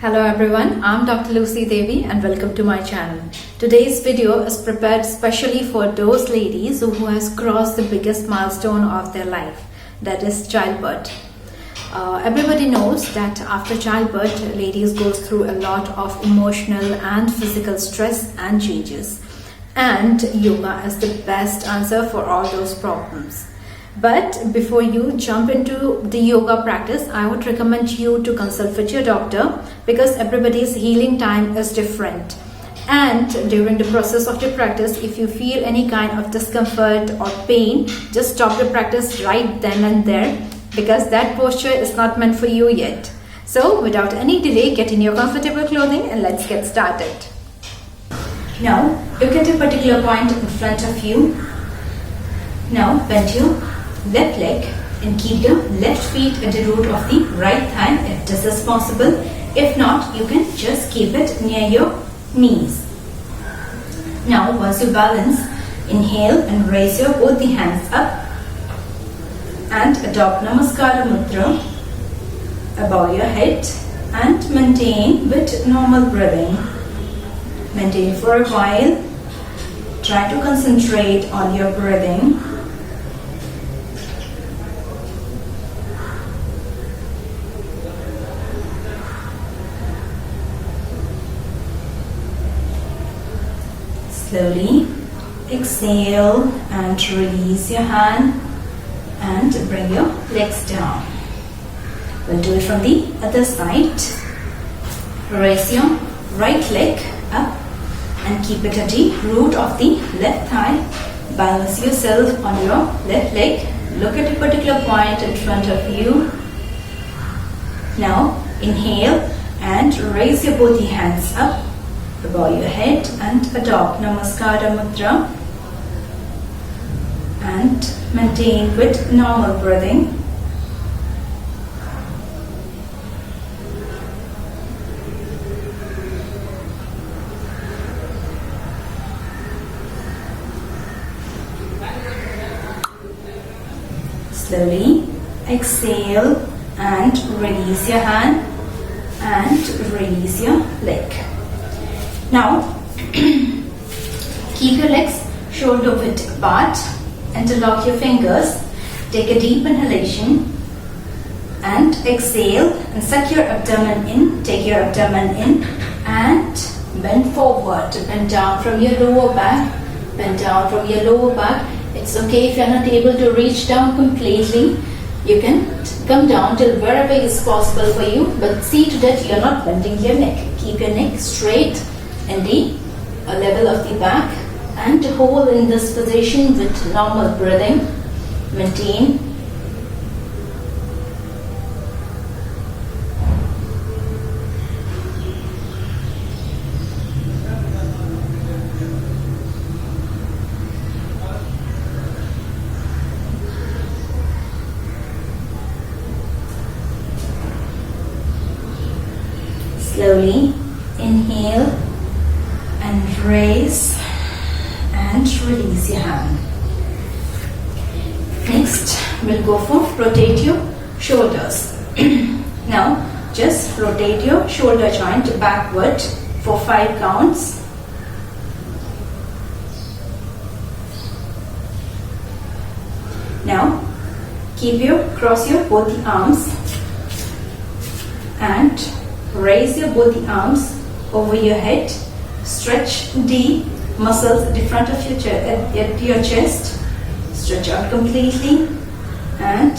Hello everyone, I'm Dr. Lucy Devi and welcome to my channel. Today's video is prepared especially for those ladies who has crossed the biggest milestone of their life, that is childbirth. Everybody knows that after childbirth, ladies goes through a lot of emotional and physical stress and changes. And yoga is the best answer for all those problems. But before you jump into the yoga practice, I would recommend you to consult with your doctor because everybody's healing time is different. And during the process of your practice, if you feel any kind of discomfort or pain, just stop the practice right then and there because that posture is not meant for you yet. So without any delay, get in your comfortable clothing and let's get started. Now look at a particular point in front of you. Now bend your left leg and keep the left feet at the root of the right thigh if this is possible. If not, you can just keep it near your knees. Now once you balance, inhale and raise your both the hands up and adopt Namaskara Mudra above your head and maintain with normal breathing. Maintain for a while. Try to concentrate on your breathing. Slowly exhale and release your hand and bring your legs down. We'll do it from the other side. Raise your right leg up and keep it at the root of the left thigh. Balance yourself on your left leg. Look at a particular point in front of you. Now inhale and raise your both the hands up above your head and adopt Namaskara Mudra and maintain with normal breathing. Slowly exhale and release your hand and release your leg. Now, keep your legs shoulder width apart, interlock your fingers, take a deep inhalation and exhale and suck your abdomen in, take your abdomen in and bend forward, bend down from your lower back, bend down from your lower back. It's okay if you're not able to reach down completely. You can come down till wherever is possible for you, but see to that you're not bending your neck. Keep your neck straight in the level of the back and hold in this position with normal breathing. Maintain. Slowly inhale and raise and release your hand. Next, we'll go for rotate your shoulders. Now, just rotate your shoulder joint backward for 5 counts. Now, cross your both the arms and raise your both the arms over your head. Stretch the muscles at the front of your chest. Stretch out completely and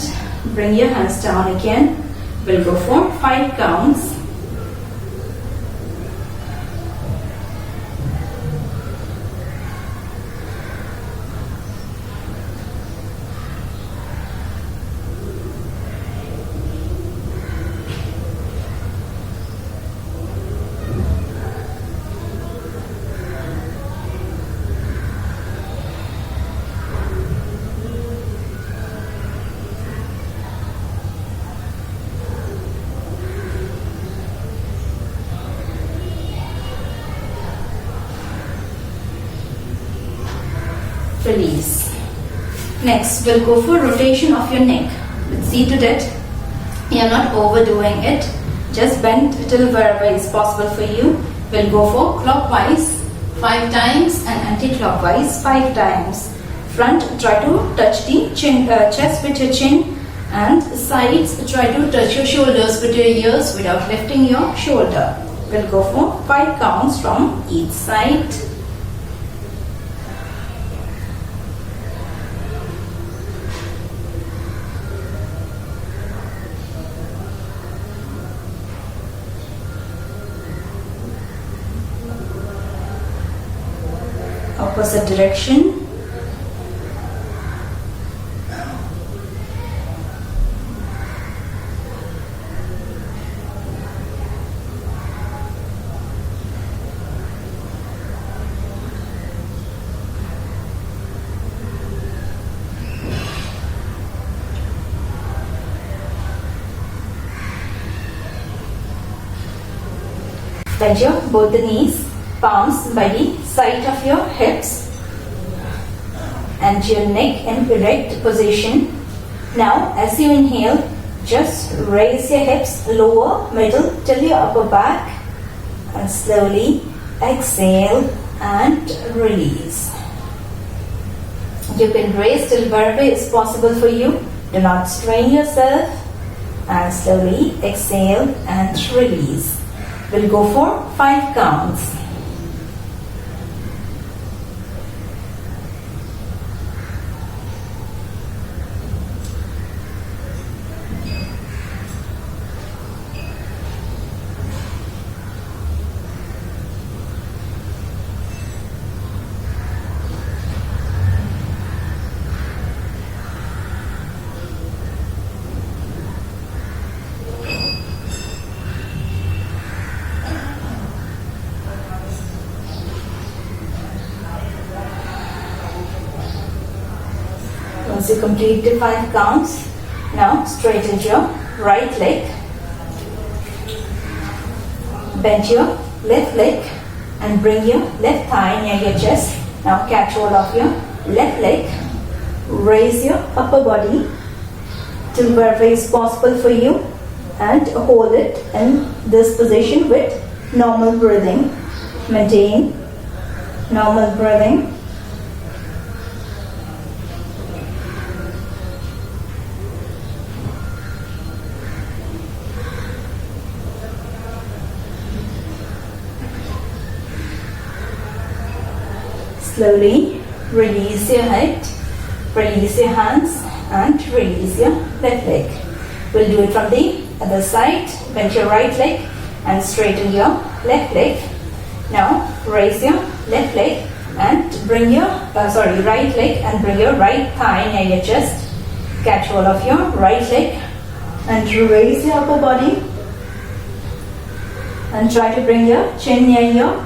bring your hands down again. We'll go for 5 counts. Release. Next, we'll go for rotation of your neck. But see to that you're not overdoing it. Just bend till wherever is possible for you. We'll go for clockwise 5 times and anti-clockwise 5 times. Front, try to touch the chest with your chin, and sides, try to touch your shoulders with your ears without lifting your shoulder. We'll go for 5 counts from each side. Opposite direction. Bend your both the knees, palms by the side of your hips, and your neck in erect position. Now, as you inhale, just raise your hips lower, middle till your upper back, and slowly exhale and release. You can raise till wherever is possible for you. Do not strain yourself, and slowly exhale and release. We'll go for 5 counts. Once you complete the 5 counts, now straighten your right leg, bend your left leg and bring your left thigh near your chest. Now catch hold of your left leg, raise your upper body till wherever is possible for you and hold it in this position with normal breathing. Maintain normal breathing. Slowly release your head, release your hands and release your left leg. We'll do it from the other side. Bend your right leg and straighten your left leg. Now raise your left leg and bring your right leg and bring your right thigh near your chest. Catch hold of your right leg and raise your upper body and try to bring your chin near your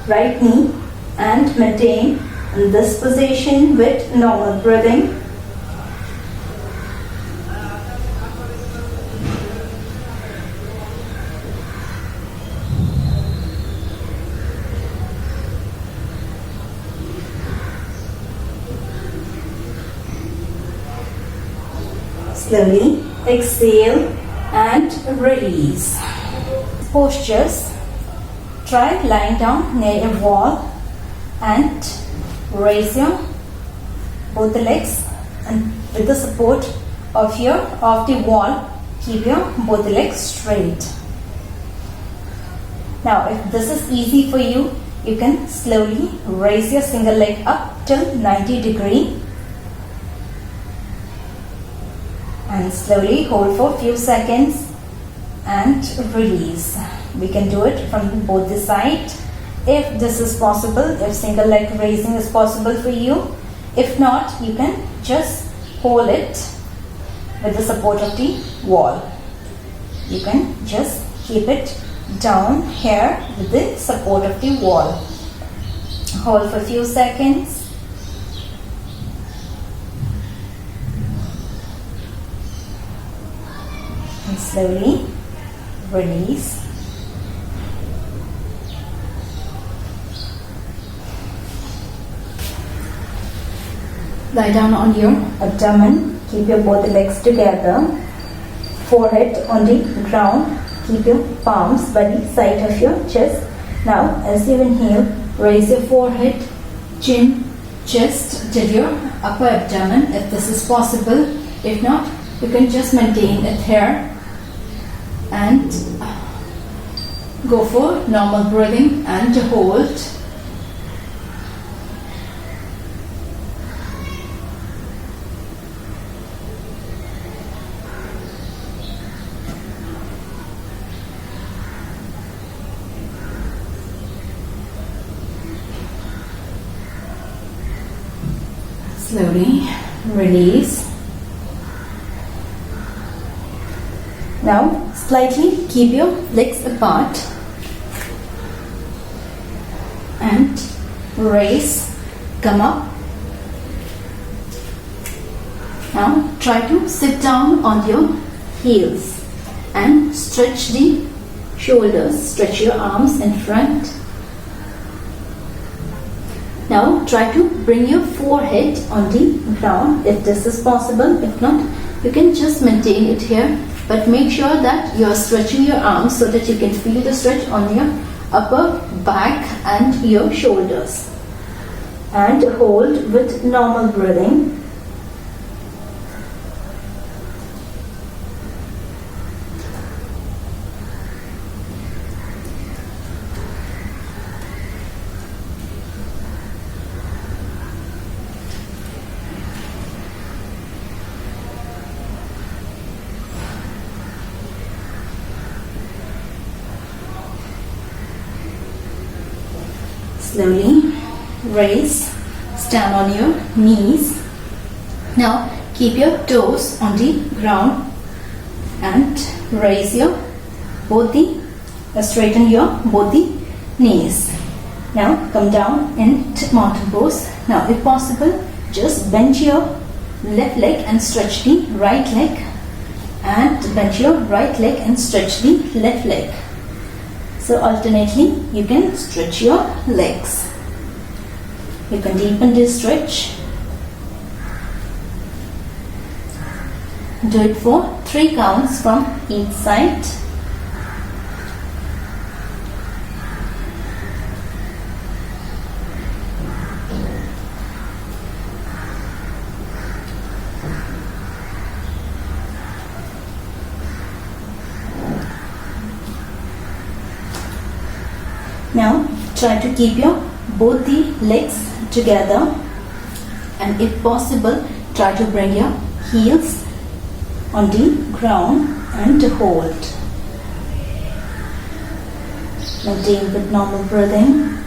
right knee and maintain in this position with normal breathing. Slowly exhale and release. Postures. Try lying down near a wall and raise your both the legs, and with the support of the wall, keep your both the legs straight. Now if this is easy for you, you can slowly raise your single leg up till 90 degree and slowly hold for a few seconds and release. We can do it from both the sides. If this is possible, if single leg raising is possible for you. If not, you can just hold it with the support of the wall. You can just keep it down here with the support of the wall. Hold for a few seconds. And slowly release. Lie down on your abdomen, keep your both legs together, forehead on the ground, keep your palms by the side of your chest. Now, as you inhale, raise your forehead, chin, chest till your upper abdomen if this is possible. If not, you can just maintain it here and go for normal breathing and hold. Slowly release. Now slightly keep your legs apart and raise, come up. Now try to sit down on your heels and stretch the shoulders, stretch your arms in front. Now try to bring your forehead on the ground if this is possible. If not, you can just maintain it here. But make sure that you are stretching your arms so that you can feel the stretch on your upper back and your shoulders. And hold with normal breathing. Slowly raise, stand on your knees. Now keep your toes on the ground and raise your straighten your both the knees. Now come down in mountain pose. Now if possible, just bend your left leg and stretch the right leg, and bend your right leg and stretch the left leg. So alternately you can stretch your legs. You can deepen this stretch. Do it for 3 counts from each side. Now try to keep your both the legs together, and if possible try to bring your heels on the ground and hold. Maintain with normal breathing.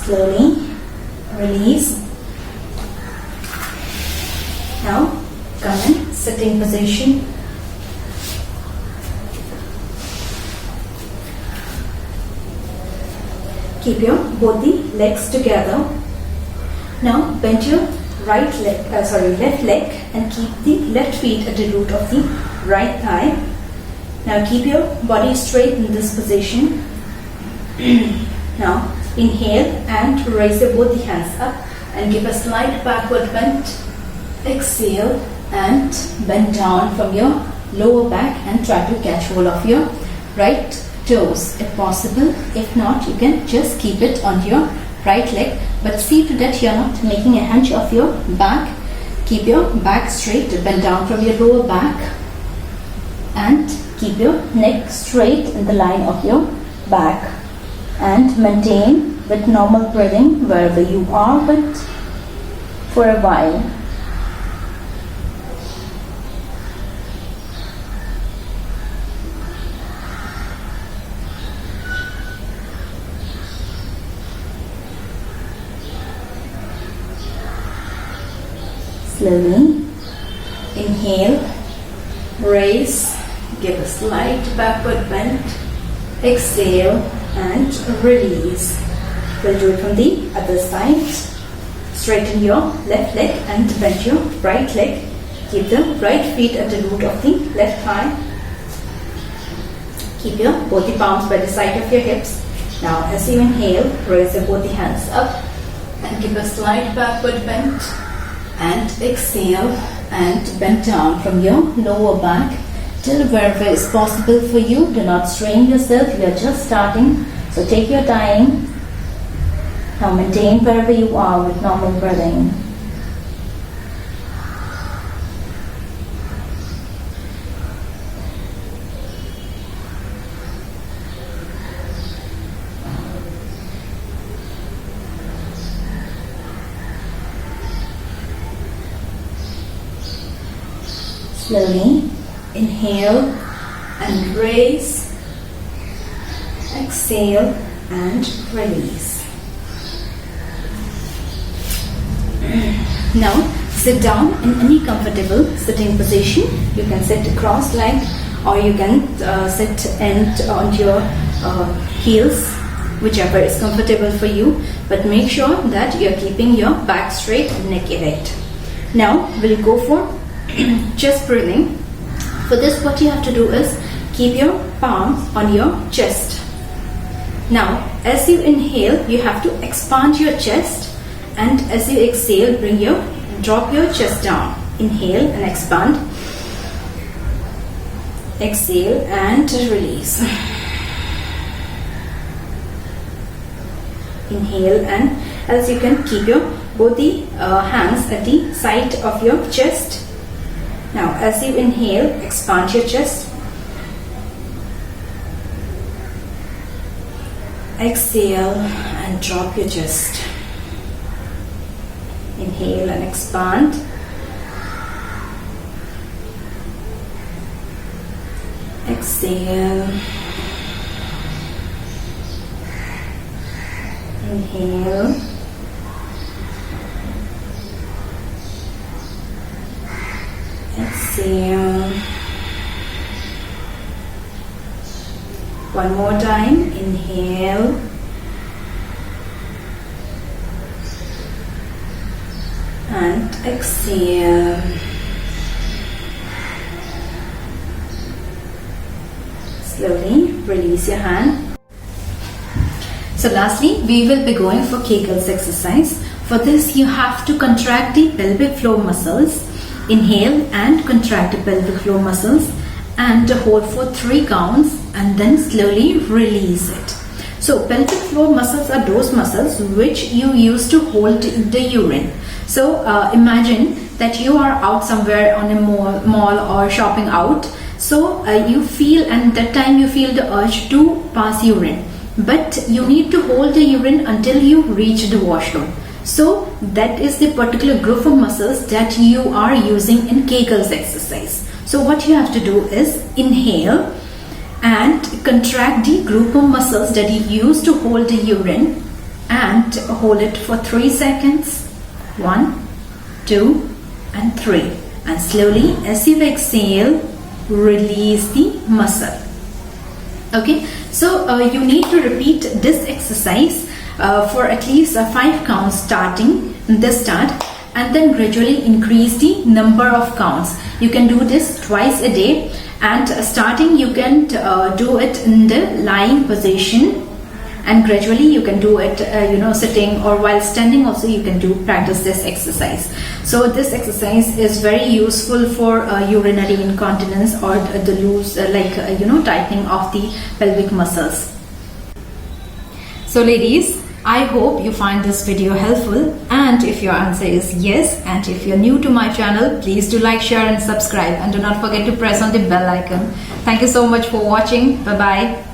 Slowly release. Now come in sitting position. Keep your both the legs together. Now bend your left leg and keep the left feet at the root of the right thigh. Now keep your body straight in this position. Now inhale and raise your both the hands up and give a slight backward bend. Exhale and bend down from your lower back and try to catch hold of your right toes if possible. If not, you can just keep it on your right leg, but see to that you are not making a hunch of your back. Keep your back straight, bend down from your lower back and keep your neck straight in the line of your back, and maintain with normal breathing wherever you are, but for a while. Slowly inhale, raise, give a slight backward bend, exhale and release. We'll do it from the other side. Straighten your left leg and bend your right leg. Keep the right feet at the root of the left thigh. Keep your both the palms by the side of your hips. Now as you inhale, raise your both the hands up and give a slight backward bend, and exhale and bend down from your lower back till wherever is possible for you. Do not strain yourself, you are just starting, so take your time. Now maintain wherever you are with normal breathing. Slowly inhale and raise, exhale and release. Now sit down in any comfortable sitting position. You can sit cross-legged or you can sit on your heels, whichever is comfortable for you, but make sure that you are keeping your back straight and neck erect. Now we'll go for chest breathing. For this, what you have to do is keep your palms on your chest. Now as you inhale, you have to expand your chest, and as you exhale, drop your chest down. Inhale and expand, exhale and release. Inhale, and as you can keep both the hands at the side of your chest. Now as you inhale, expand your chest, exhale and drop your chest. Inhale and expand, exhale, inhale, exhale. One more time. Inhale and exhale. Slowly release your hand. So lastly, we will be going for Kegels exercise. For this, you have to contract the pelvic floor muscles. Inhale and contract the pelvic floor muscles and hold for 3 counts and then slowly release it. So pelvic floor muscles are those muscles which you use to hold the urine. So imagine that you are out somewhere on a mall or shopping out. So you feel, and that time you feel the urge to pass urine, but you need to hold the urine until you reach the washroom. So that is the particular group of muscles that you are using in Kegels exercise. So what you have to do is inhale and contract the group of muscles that you use to hold the urine, and hold it for 3 seconds. 1, 2 and 3, and slowly as you exhale, release the muscle. Okay, so you need to repeat this exercise for at least 5 counts starting the start, and then gradually increase the number of counts. You can do this twice a day, and starting you can do it in the lying position, and gradually you can do it sitting, or while standing also you can practice this exercise. So this exercise is very useful for urinary incontinence or the loose tightening of the pelvic muscles. So ladies, I hope you find this video helpful, and if your answer is yes, and if you're new to my channel, please do like, share and subscribe, and do not forget to press on the bell icon. Thank you so much for watching. Bye bye.